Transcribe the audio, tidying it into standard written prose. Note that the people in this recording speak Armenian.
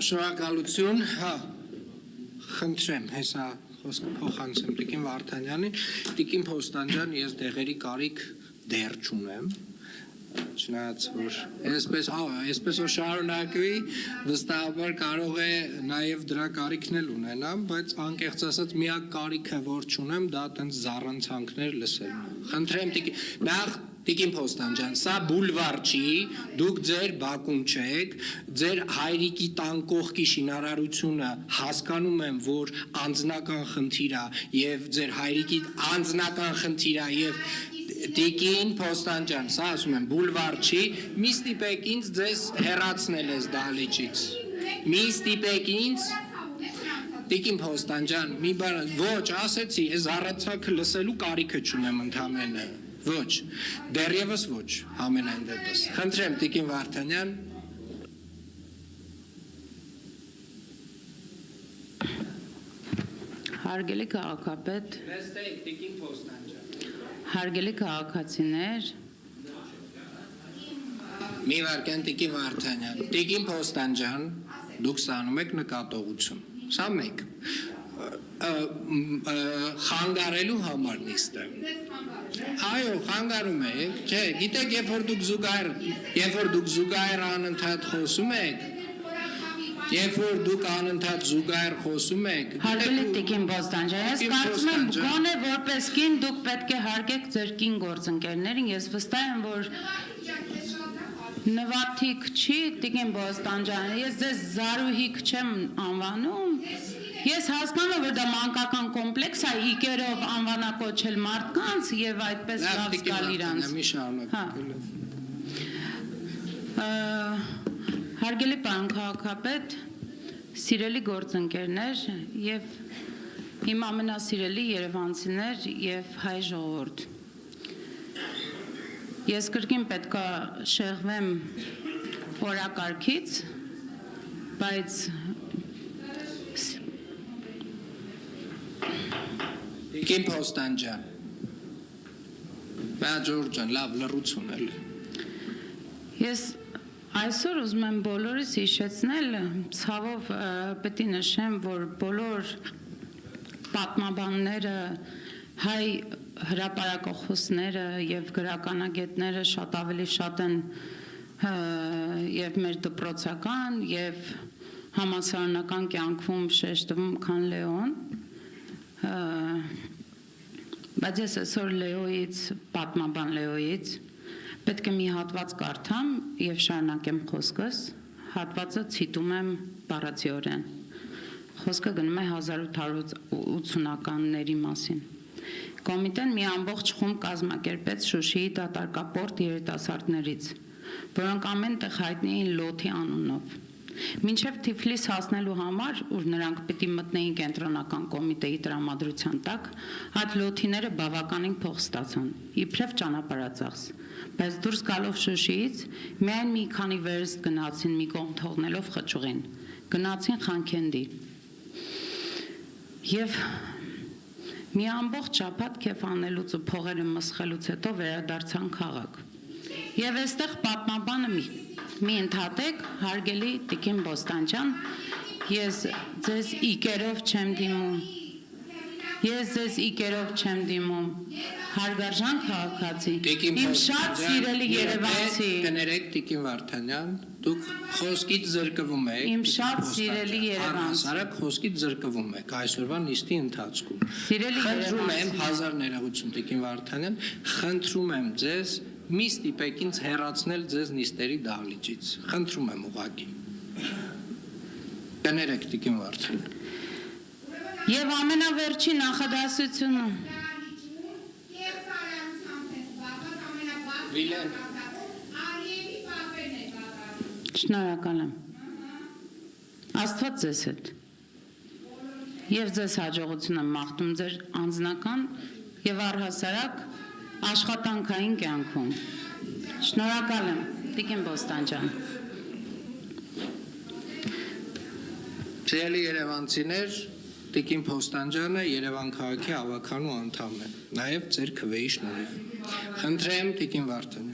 Շնորհակալություն, հա, խնդրեմ, հեսա խոսքը փոխանցեմ Տիկին Վարդանյանին, Տիկին Փոստանջան, ես դեղերի կարիք դեռ չունեմ, չնայած որ այսպես որ շարունակվի, վստահաբար կարող է նաև դրա կարիքն էլ ունենամ, բայց անկեղծ ասած միակ կարիքը որ չունեմ, դա այդպես զառանցանքներ լսելն է։ Խնդրեմ նախ Տիկին Փոստանջան, սա բուլվար չի, դուք ձեր բակում չեք, ձեր հայրիկի տան կողքի շինարարությունը հասկանում եմ, որ անձնական խնդիր է եւ ձեր հայրիկի անձնական խնդիր է եւ Տիկին Փոստանջան, սա ասում եմ, բուլվար չի, մի ստիպեք ինձ ձեզ հեռացնել ես դահլիճից, մի ստիպեք ինձ, Տիկին Փոստանջան, մի բան, ոչ, ասեցի, ես առացակը լսելու կարիքը չունեմ ընդամենը, ոչ, դեռևս ոչ, ամենայն դեպս, խնդրեմ Տիկին Վարդանյան, Հարգելի քաղաքապետ, Տիկին Փոստանջան, հարգելի քաղաքացիներ, մի վարքան Տիկին Վարդանյան, Տիկին Փոստանջան, դուք ստանում եք նկատողություն, սա մեկ, խանգարելու համար նիստը, այո, խանգարում եք, չէ, գիտեք, երբ որ դուք զուգահեռ անընդհատ խոսում եք, Երբ որ դուք անընդհատ զուգահեռ խոսում եք, հարգելի Տիկին Փոստանջան, ես կարծում եմ գոնե որպես կին դուք պետք է հարգեք ձեր կին գործընկերներին, ես վստահ եմ, որ նվաթիկ չի Տիկին Փոստանջան, ես ձեզ Զարուհիկ չեմ անվանում, ես հասկանում եմ, որ դա մանկական կոմպլեքս է, իկերով անվանակոչել մարդկանց եւ այդպես լավ զգալ իրանց։ Հարգելի պարոն քաղաքապետ, սիրելի գործընկերներ եւ իմ ամենասիրելի երևանցիներ եւ հայ ժողովուրդ։ Ես կրկին պետքա շեղվեմ օրակարգից, բայց Տիկին Փոստանջան, Բաջոր ջան, լավ լռություն էլ։ Ես Այսօր ուզում եմ բոլորիս հիշեցնել, ցավով պետք է նշեմ, որ բոլոր պատմաբանները, հայ հրապարակախոսները եւ գրականագետները շատ ավելի շատ են եւ մեր դպրոցական եւ համալսարանական կյանքում շեշտվում, քան Լեոն։ Բայց ես այսօր Լեոյից, պատմաբան Լեոյից Պետք է մի հատված կարդամ եւ շարունակեմ խոսքս, հատվածը ցիտում եմ բառացիորեն։ Խոսքը գնում է 1880-ականների մասին։ Կոմիտեն մի ամբողջ խումբ կազմակերպեց Շուշիի դատարկապորտ երիտասարդներից, որոնք ամեն տեղ հայտնի էին Լոթի անունով։ Մինչև Թիֆլիս հասնելու համար, ուր նրանք պիտի մտնեին կենտրոնական կոմիտեի տրամադրության տակ, այդ լոթիները բավականին փող ստացան, իբրև ճանապարհածախս, բայց դուրս գալով Շուշիից, միայն մի քանի վերստ գնացին մի կողմ թողնելով խճուղին, գնացին Խանքենդի։ Եվ մի ամբողջ շաբաթ քեֆ անելուց ու փողերը մսխելուց հետո վերադարձան քաղաք։ Եվ այստեղ պատմաբանը մի ընդհատեք, հարգելի Տիկին Փոստանջան, ես ձեզ իկերով չեմ դիմում, հարգարժան քաղաքացի, իմ շատ սիրելի երևանցի, կներեք Տիկին Վարդանյան, դուք խոսքից զրկվում եք, իմ շատ սիրելի երևանցի, առհասարակ խոսքից զրկվում եք այսօրվա նիստի ընթացքում, խնդրում եմ հազար ներողություն Տիկին Վարդանյան, խնդրում եմ ձեզ մի ստիպեք ինձ հեռացնել ձեզ նիստերի դահլիճից, խնդրում եմ ուղղակի, կներեք Տիկին Վարդանյան։ Եվ ամենավերջի նախադասությունը Վիլեն Շնորհակալ եմ Աստված ձեզ հետ եւ ձեզ հաջողություն եմ մաղթում ձեր անձնական եւ առհասարակ աշխատանքային կյանքում Շնորհակալ եմ Տիկին Փոստանջան Սիրելի երևանցիներ Տիկին Փոստանջանը Երևան քաղաքի ավականու անդամ է նաև ձեր քվեի շնորհիվ Խնդրեմ Տիկին Վարդանյան